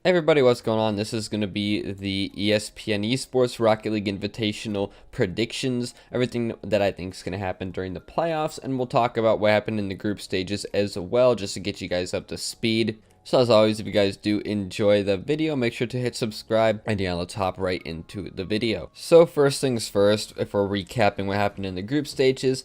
Hey everybody, what's going on? This is going to be the ESPN Esports Rocket League Invitational predictions, everything that I think is going to happen during the playoffs, and we'll talk about what happened in the group stages as well, just to get you guys up to speed. So as always, if you guys do enjoy the video, make sure to hit subscribe, and yeah, let's hop right into the video. So first things first, if we're recapping what happened in the group stages,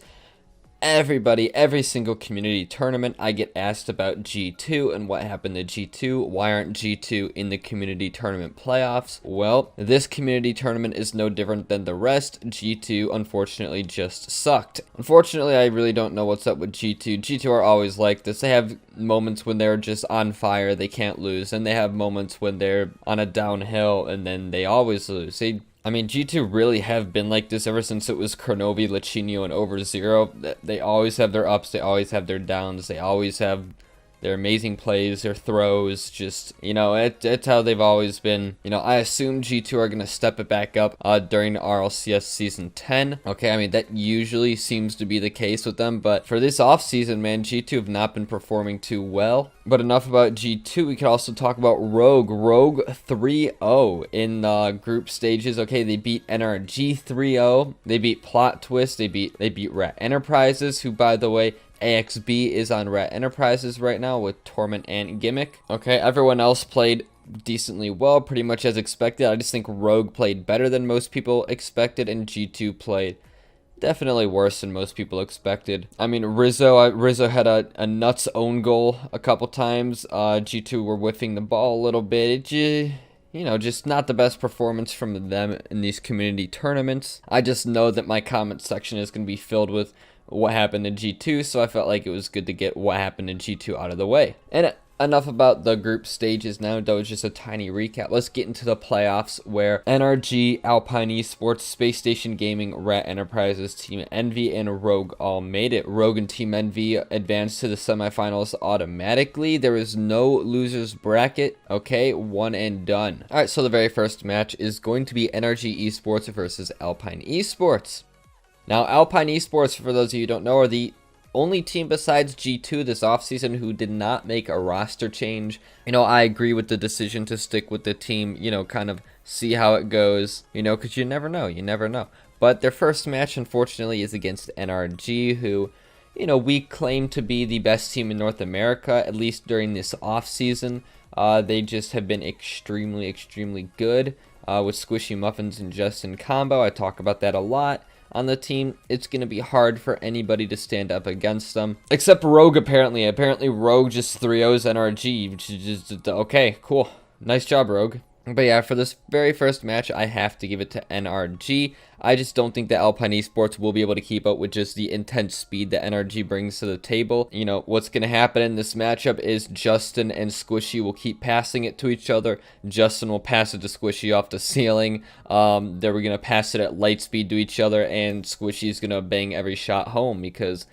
every single community tournament, I get asked about G2 and what happened to G2. Why aren't G2 in the community tournament playoffs? Well, this community tournament is no different than the rest. G2 unfortunately just sucked. Unfortunately, I really don't know what's up with G2. G2 are always like this. They have moments when they're just on fire, they can't lose, and they have moments when they're on a downhill and then they always lose. G2 really have been like this ever since it was Kronovi, Lachinio, and Over0. They always have their ups, they always have their downs, they always have their amazing plays, their throws, just, it's how they've always been. I assume G2 are going to step it back up during RLCS Season 10. Okay, that usually seems to be the case with them, but for this offseason, man, G2 have not been performing too well. But enough about G2, we could also talk about Rogue. Rogue 3-0 in group stages. Okay, they beat NRG 3-0. They beat Plot Twist. They beat Rat Enterprises, who, by the way, AXB is on Rat Enterprises right now with Torment and Gimmick. Okay, everyone else played decently well, pretty much as expected. I just think Rogue played better than most people expected, and G2 played definitely worse than most people expected. Rizzo had a nuts own goal a couple times. G2 were whiffing the ball a little bit. Just not the best performance from them in these community tournaments. I just know that my comment section is going to be filled with what happened in G2, so I felt like it was good to get what happened in G2 out of the way. And enough about the group stages now, though. It's just a tiny recap. Let's get into the playoffs, where NRG, Alpine Esports, Spacestation Gaming, Rat Enterprises, Team Envy, and Rogue all made it. Rogue and Team Envy advanced to the semifinals automatically. There was no losers bracket. Okay, one and done. All right, so the very first match is going to be NRG Esports versus Alpine Esports. Now, Alpine Esports, for those of you who don't know, are the only team besides G2 this offseason who did not make a roster change. I agree with the decision to stick with the team, kind of see how it goes, because you never know. But their first match, unfortunately, is against NRG, who, we claim to be the best team in North America, at least during this offseason. They just have been extremely good with Squishy Muffins and Justin combo. I talk about that a lot. On the team, it's going to be hard for anybody to stand up against them. Except Rogue, apparently. Apparently, Rogue just 3-0s NRG, which is just, okay, cool. Nice job, Rogue. But yeah, for this very first match, I have to give it to NRG. I just don't think that Alpine Esports will be able to keep up with just the intense speed that NRG brings to the table. What's going to happen in this matchup is Justin and Squishy will keep passing it to each other. Justin will pass it to Squishy off the ceiling. Then we're going to pass it at light speed to each other, and Squishy is going to bang every shot home because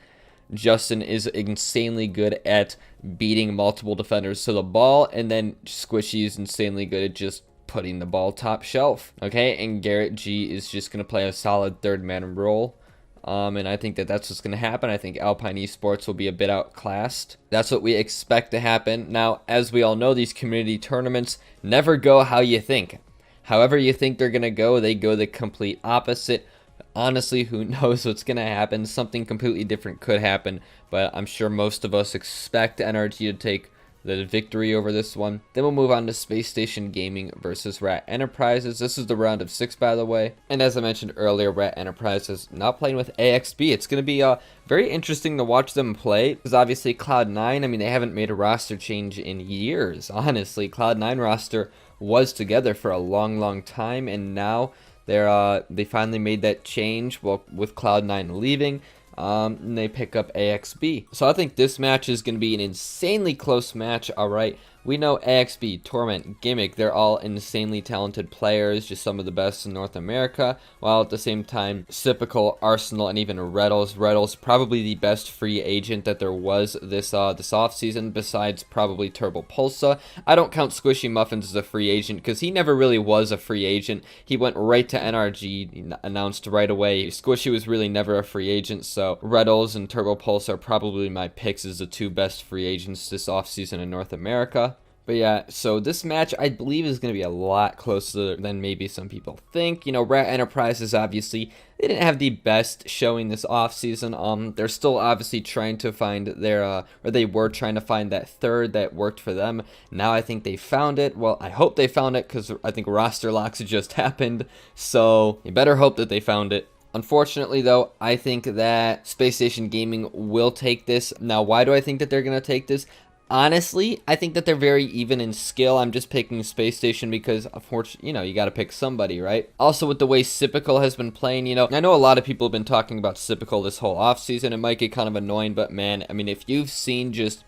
Justin is insanely good at beating multiple defenders to the ball, and then Squishy is insanely good at just putting the ball top shelf. Okay, and Garrett G is just going to play a solid third man role. And I think that that's what's going to happen. I think Alpine Esports will be a bit outclassed. That's what we expect to happen. Now, as we all know, these community tournaments never go how you think. However you think they're going to go, they go the complete opposite. Honestly, who knows what's going to happen? Something completely different could happen, but I'm sure most of us expect NRG to take the victory over this one. Then we'll move on to Space Station Gaming versus Rat Enterprises. This is the round of 6, by the way. And as I mentioned earlier, Rat Enterprises not playing with AXB. It's going to be very interesting to watch them play, because obviously Cloud9, they haven't made a roster change in years, honestly. Cloud9 roster was together for a long time, and now they finally made that change, well, with Cloud9 leaving, and they pick up AXB. So I think this match is going to be an insanely close match, alright? We know AXB, Torment, Gimmick, they're all insanely talented players, just some of the best in North America, while at the same time, Sypical, Arsenal, and even Retals. Retals, probably the best free agent that there was this offseason, besides probably Turbo Pulsa. I don't count Squishy Muffins as a free agent, because he never really was a free agent. He went right to NRG, announced right away. Squishy was really never a free agent, so Retals and Turbo Pulsa are probably my picks as the two best free agents this offseason in North America. But yeah, so this match I believe is going to be a lot closer than maybe some people think. You know, Rat Enterprises obviously, they didn't have the best showing this offseason. They're still obviously trying to find their, or they were trying to find that third that worked for them. Now I think they found it. Well, I hope they found it because I think roster locks just happened. So you better hope that they found it. Unfortunately, though, I think that Spacestation Gaming will take this. Now, why do I think that they're going to take this? Honestly, I think that they're very even in skill. I'm just picking Spacestation because, unfortunately, you know, you got to pick somebody, right? Also, with the way Sipical has been playing, you know, I know a lot of people have been talking about Sipical this whole offseason. It might get kind of annoying, but man, I mean, if you've seen just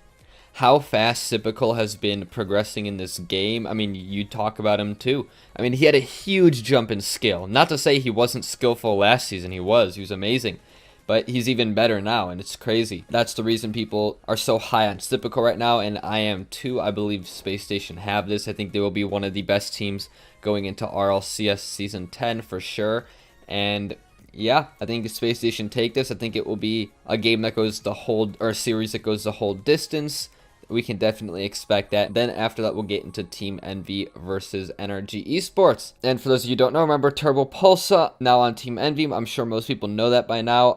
how fast Sipical has been progressing in this game, I mean, you talk about him too. I mean, he had a huge jump in skill. Not to say he wasn't skillful last season. He was amazing. But he's even better now, and it's crazy. That's the reason people are so high on Sipical right now, and I am too. I believe Spacestation have this. I think they will be one of the best teams going into RLCS Season 10 for sure. And yeah, I think if Spacestation take this, I think it will be a game that goes the whole, or a series that goes the whole distance. We can definitely expect that. Then after that, we'll get into Team Envy versus Energy Esports. And for those of you who don't know, remember Turbo Pulsa now on Team Envy. I'm sure most people know that by now.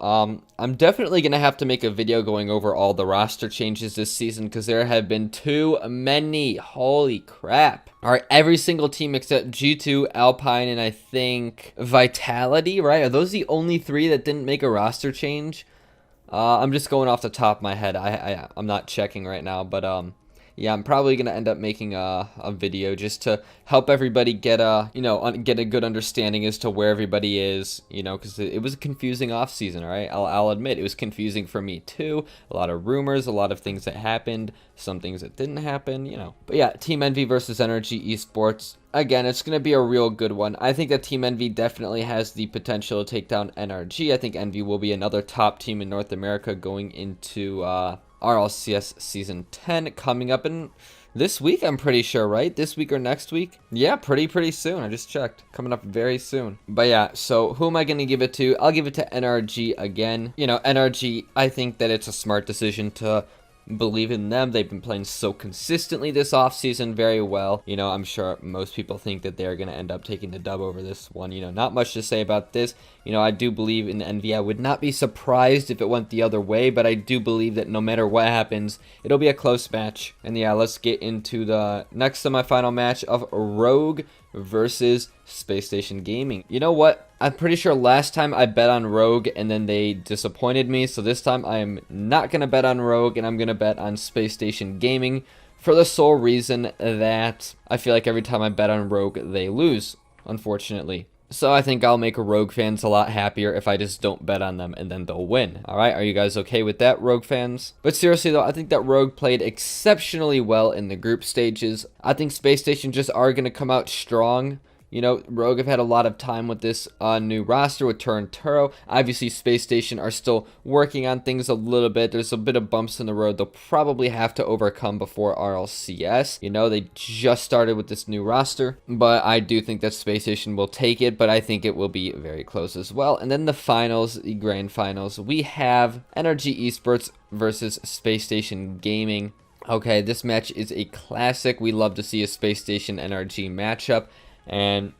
I'm definitely going to have to make a video going over all the roster changes this season because there have been too many. Holy crap. All right, every single team except G2, Alpine, and I think Vitality, right? Are those the only three that didn't make a roster change? I'm just going off the top of my head. I'm not checking right now, but yeah, I'm probably gonna end up making a video just to help everybody get a get a good understanding as to where everybody is, you know, because it was a confusing off season. All right, I'll admit it was confusing for me too. A lot of rumors, a lot of things that happened, some things that didn't happen, you know. But yeah, Team Envy versus Energy Esports. Again, it's going to be a real good one. I think that Team Envy definitely has the potential to take down NRG. I think Envy will be another top team in North America going into RLCS Season 10 coming up in this week, I'm pretty sure, right? This week or next week? Yeah, pretty soon. I just checked. Coming up very soon. But yeah, so who am I going to give it to? I'll give it to NRG again. You know, NRG, I think that it's a smart decision to believe in them. They've been playing so consistently this offseason very well. You know, I'm sure most people think that they're going to end up taking the dub over this one. You know, not much to say about this. You know, I do believe in Envy. I would not be surprised if it went the other way, but I do believe that no matter what happens, it'll be a close match. And yeah, let's get into the next semifinal match of Rogue versus Spacestation Gaming. You know what? I'm pretty sure last time I bet on Rogue and then they disappointed me. So this time I am not going to bet on Rogue and I'm going to bet on Spacestation Gaming for the sole reason that I feel like every time I bet on Rogue, they lose, unfortunately. So I think I'll make Rogue fans a lot happier if I just don't bet on them and then they'll win. Alright, are you guys okay with that, Rogue fans? But seriously though, I think that Rogue played exceptionally well in the group stages. I think Spacestation just are going to come out strong. You know, Rogue have had a lot of time with this new roster with Tur and Turo. Obviously, Spacestation are still working on things a little bit. There's a bit of bumps in the road they'll probably have to overcome before RLCS. You know, they just started with this new roster. But I do think that Spacestation will take it, but I think it will be very close as well. And then the finals, the grand finals, we have Energy Esports versus Spacestation Gaming. Okay, this match is a classic. We love to see a Spacestation NRG matchup. And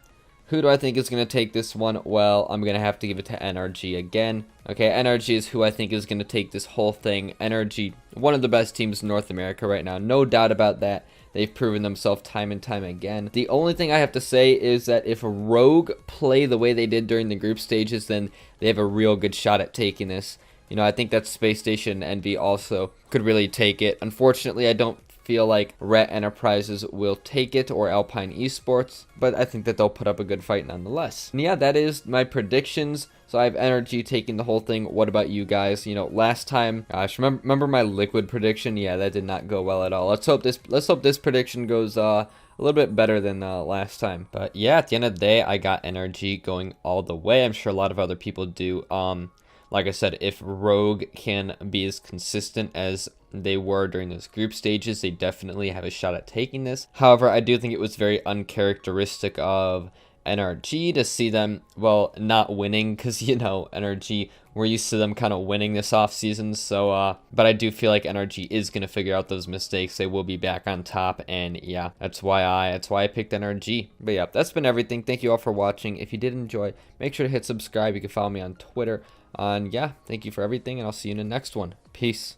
who do I think is going to take this one? Well, I'm going to have to give it to NRG again. Okay, NRG is who I think is going to take this whole thing. NRG, one of the best teams in North America right now. No doubt about that. They've proven themselves time and time again. The only thing I have to say is that if Rogue play the way they did during the group stages, then they have a real good shot at taking this. You know, I think that Spacestation Envy also could really take it. Unfortunately, I don't feel like Rat Enterprises will take it or Alpine Esports, but I think that they'll put up a good fight nonetheless. And yeah, that is my predictions. So I have Energy taking the whole thing. What about you guys? You know, last time, gosh, remember my Liquid prediction? Yeah, that did not go well at all. Let's hope this prediction goes a little bit better than last time. But yeah, at the end of the day, I got Energy going all the way. I'm sure a lot of other people do. Like I said, if Rogue can be as consistent as they were during those group stages, they definitely have a shot at taking this. However, I do think it was very uncharacteristic of NRG to see them, well, not winning, because, you know, NRG, we're used to them kind of winning this offseason. So, but I do feel like NRG is going to figure out those mistakes. They will be back on top. And yeah, that's why I picked NRG. But yeah, that's been everything. Thank you all for watching. If you did enjoy, make sure to hit subscribe. You can follow me on Twitter. And yeah, thank you for everything. And I'll see you in the next one. Peace.